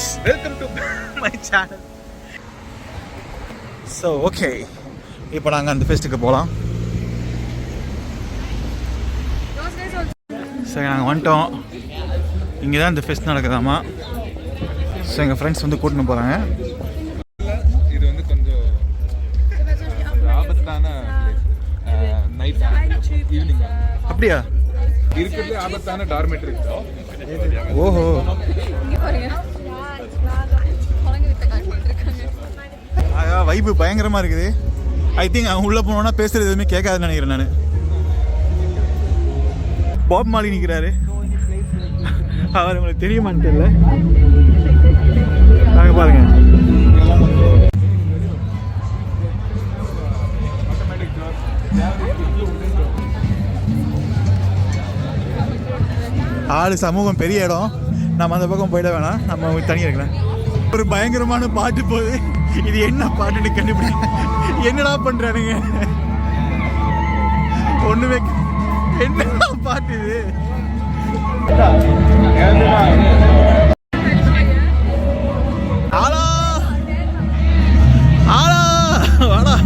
guys, welcome to my channel. So okay, இப்போ நாங்கள் அந்த ஃபெஸ்ட்டுக்கு போகலாம். சரி நாங்கள் வந்துட்டோம். இங்கே தான் இந்த ஃபெஸ்ட் நடக்குதாமா. ஸோ எங்கள் ஃப்ரெண்ட்ஸ் வந்து கூட்டின்னு போகிறாங்க. இது வந்து கொஞ்சம் ஆபத்தான நைட் ஈவினிங். அப்படியா? இருக்கிறது ஆபத்தான டார்மெட்ரி. ஓஹோ, வைப்பு பயங்கரமாக இருக்குது. ஐ திங்க் அவங்க உள்ளே போனோன்னா பேசுகிறது எதுவுமே கேட்காதுன்னு நினைக்கிறேன் நான். பாப் மாலி நிற்கிறாரு. அவர் உங்களுக்கு தெரியுமான்னு தெரியல. நாங்கள் பாருங்க, ஆளு சமூகம் பெரிய இடம். நம்ம அந்த பக்கம் போயிட வேணாம், நம்ம தனியாக இருக்கலாம். ஒரு பயங்கரமான பாட்டு போகுது. இது என்ன பாட்டுன்னு கண்டுபிடி. என்னடா பண்றானுங்க? ஒண்ணுமே என்ன பாட்டு இது? ஆளா ஆளா வாடா,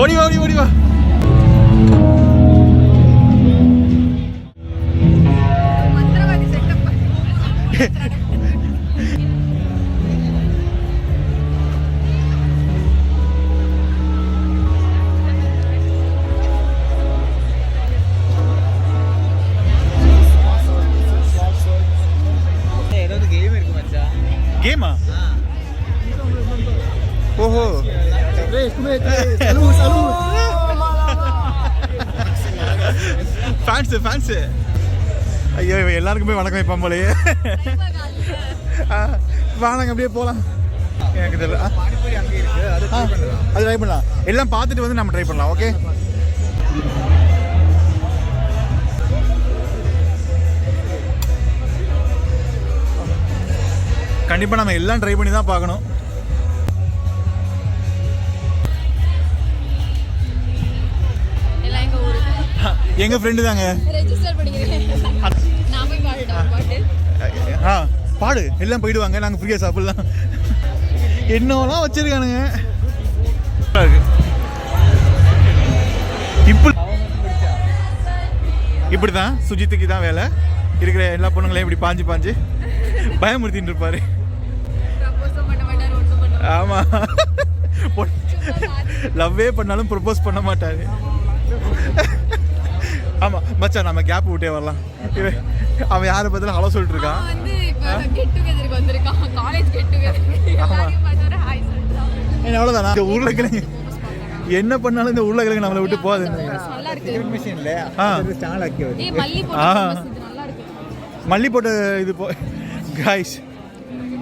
ஓடி ஓடி ஓடி வா. கேமா? ஓஹோ, ஃபேன்ஸு ஃபேன்ஸு. ஐயோ, எல்லாருக்குமே வணக்கம் வைப்பான் போலயே. வாங்க அப்படியே போகலாம். எனக்கு தெரியல, அது ட்ரை பண்ணலாம். எல்லாம் பார்த்துட்டு வந்து நம்ம ட்ரை பண்ணலாம். ஓகே, கண்டிப்பாக நம்ம எல்லாம் ட்ரை பண்ணி தான் பார்க்கணும். எங்கள் ஃப்ரெண்டு தாங்க. பாடு, எல்லாம் போயிடுவாங்க, நாங்கள் ஃப்ரீயாக சாப்பிடலாம். என்னெல்லாம் வச்சிருக்கானுங்க. இப்படி தான் சுஜித்துக்கு தான் வேலை. இருக்கிற எல்லா பொண்ணுங்களையும் இப்படி பாஞ்சு பாஞ்சு பயமுறுத்தின்னு இருப்பாரு. ஆமா, லவ்வே பண்ணாலும் ப்ரொபோஸ் பண்ண மாட்டாரு. ஆமா மச்சான், நம்ம கேப் விட்டே வரலாம். அவன் யாரை பத்தில ஹலோ சொல்லிட்டு இருக்கான். அவ்வளவுதானா? இந்த உருளைக்கிழங்கு என்ன பண்ணாலும் இந்த உருளைக்கிழங்கு நம்மளை விட்டு போகாது. மல்லி போட்ட இது காய்ஸ்,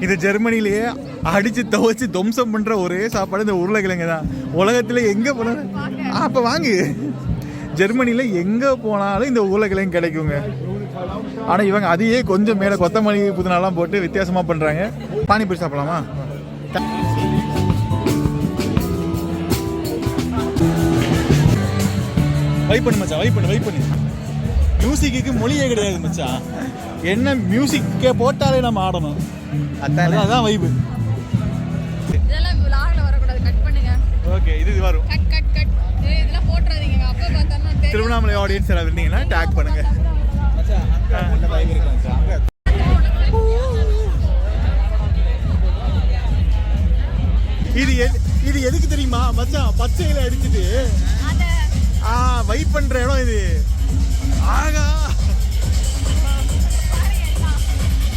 இது ஜெர்மனிலேயே அடிச்சு துவச்சு துவம்சம் பண்ற ஒரே சாப்பாடு இந்த உருளைக்கிழங்கு தான். உலகத்துல எங்க போனாலும் அப்ப வாங்கு, ஜெர்மனில எங்க போனாலும் இந்த உருளைக்கிழங்கு கிடைக்குங்க. ஆனா இவங்க அதையே கொஞ்சம் மேல கொத்தமல்லி புதினாலாம் போட்டு வித்தியாசமா பண்றாங்க. பானிபூரி சாப்பிடலாமா? வைப் பண்ணு மச்சான், வைப் பண்ணு வைப் பண்ணு. மியூசிக்கு மொழியே கிடையாது மச்சான். என்ன மியூசிக்கே போட்டாலே நம்ம ஆடணும். அதான் வைப். இதெல்லாம் vlogல வர கூடாது, கட் பண்ணுங்க. ஓகே, இது வரும். Cut cut cut. இதெல்லாம் போட்றாதீங்க. அப்பா பார்த்தானா தெரியும். திருவண்ணாமலை ஆடியன்ஸ் எல்லாம் இருந்தீங்கன்னா டாக் பண்ணுங்க. மச்சான் அங்க அந்த வைப் இருக்கு மச்சான். இது எதுக்கு தெரியுமா மச்சான்? பச்சையில அடிச்சிட்டு வைப் பண்ற இடம் இது. ஆகா,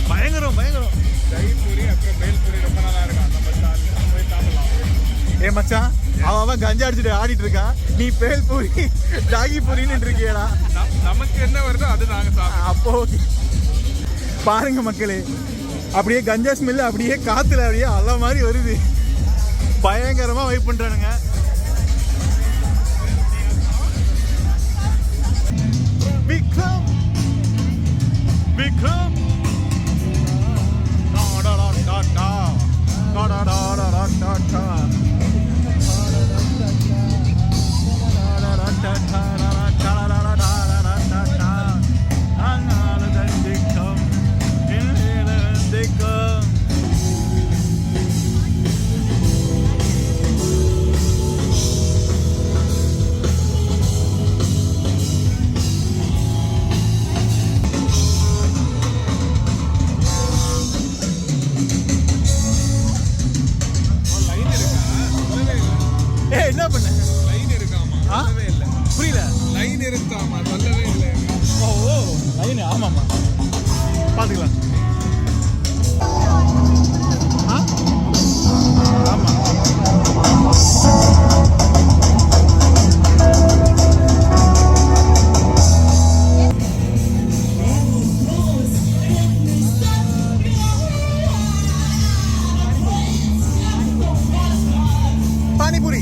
பயங்கரம் பயங்கரம். தயிர்பூரி அப்புறம் பேல்பூரி ரொம்ப நல்லா இருக்கும். நம்ம போய் சாப்பிடலாம். ஏ மச்சான், அவன் கஞ்சா அடிச்சுட்டு ஆடிட்டு இருக்கான். நீ பேல்பூரி டாகி பூரின்னு இருக்கியடா. நமக்கு என்ன வருதோ அது நாங்க சாப்பிடுவோம். அப்போ ஓகே. பாருங்க மக்களே, அப்படியே கஞ்சா ஸ்மெல் அப்படியே காத்துல அப்படியே அல்ல மாதிரி வருது. பயங்கரமா வைப் பண்றானுங்க. விக்ரம் விக்ரம் என்ன பண்ண லைன் இருக்காமா ஆ? சொல்லவே இல்லை. புரியல லைன் இருக்காமா சொல்லவே இல்லை. ஓ ஓ லைன் ஆமாம்மா பார்த்துக்கலாம் ஆ ஆமாம் பானிபூரி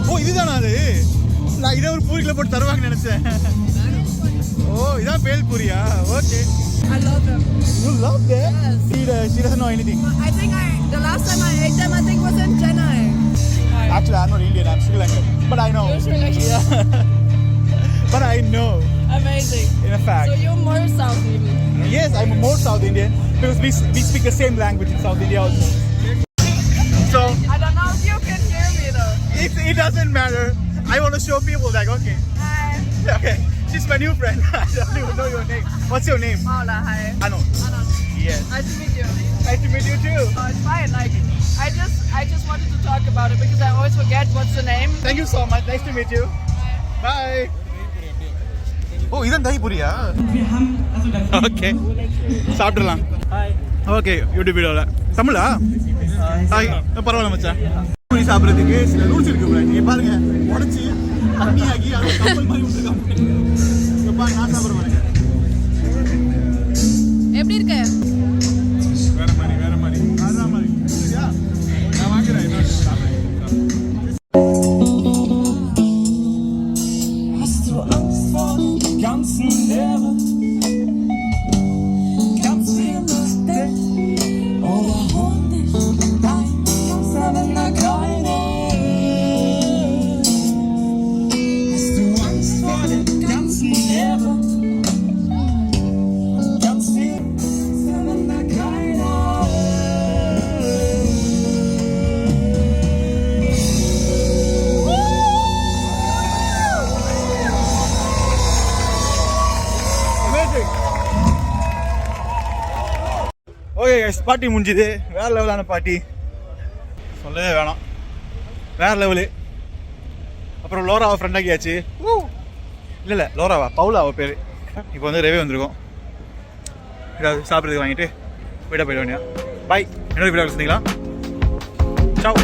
ஓ இதுதானா அது நான் இதை ஒரு பூரிக்குள்ள போட்டு தருவாங்கன்னு நினைச்சேன் ஓ இதான் பேல் பூரியா okay I love them. you love them Yes. she doesn't know anything I think the last time I ate them, I think was in Chennai. actually I'm not Indian I'm Sri Lankan but I know You're Sri Lankan. yeah. but I know Amazing. in a fact So you're more South Indian. yes I'm more South Indian because we speak the same language in South India also so I don't know if you can hear me though. it doesn't matter I want to show people like okay Hi. okay she's my new friend I don't even know your name what's your name Paula, hi. Anu Anand. yes Nice to meet you. nice to meet you too Oh, it's fine. Like, I just wanted to talk about it because I always forget what's the name. thank you so much nice to meet you bye oh இதான் தஹி பூரியா okay சாப்பிடலாம் okay YouTube வீடியோல தமிழா hi பரவாயில்ல மச்சான் பூரி சாப்பிட்றதுக்கு சில rules இருக்கு bro. நீங்க பாருங்க உடைச்சி தண்ணியாகி அது கப்பல் மாதிரி விட்டுருக்காங்க இங்க பாருங்க நான் சாப்பிட்ற பாருங்க எப்படி இருக்கு? வேற மாதிரி அதான் மாதிரி சரியா நான் வாங்குறேன் இன்னொரு சாப்பிடுறேன். Hast du Angst vor dem ganzen Leben? Ganz viel Respekt oder hol dich ein, sammelnder Kleine. Hast du Angst vor dem ganzen Leben? Ganz viel sammelnder Kleine. Amazing okay guys party முடிஞ்சுது வேற லெவலான party சொல்லவே வேணாம் வேற level அப்புறம் லோராவை friend ஆக்கியாச்சு இல்லை லோராவா பவுலா அவள் பேர் இப்போ வந்து ரேவே வந்திருக்கோம் ஏதாவது சாப்பிட்றதுக்கு வாங்கிட்டு போயிட வேண்டியா பாய் என்னோட வீடியோ சந்திக்கலாம் சாவ்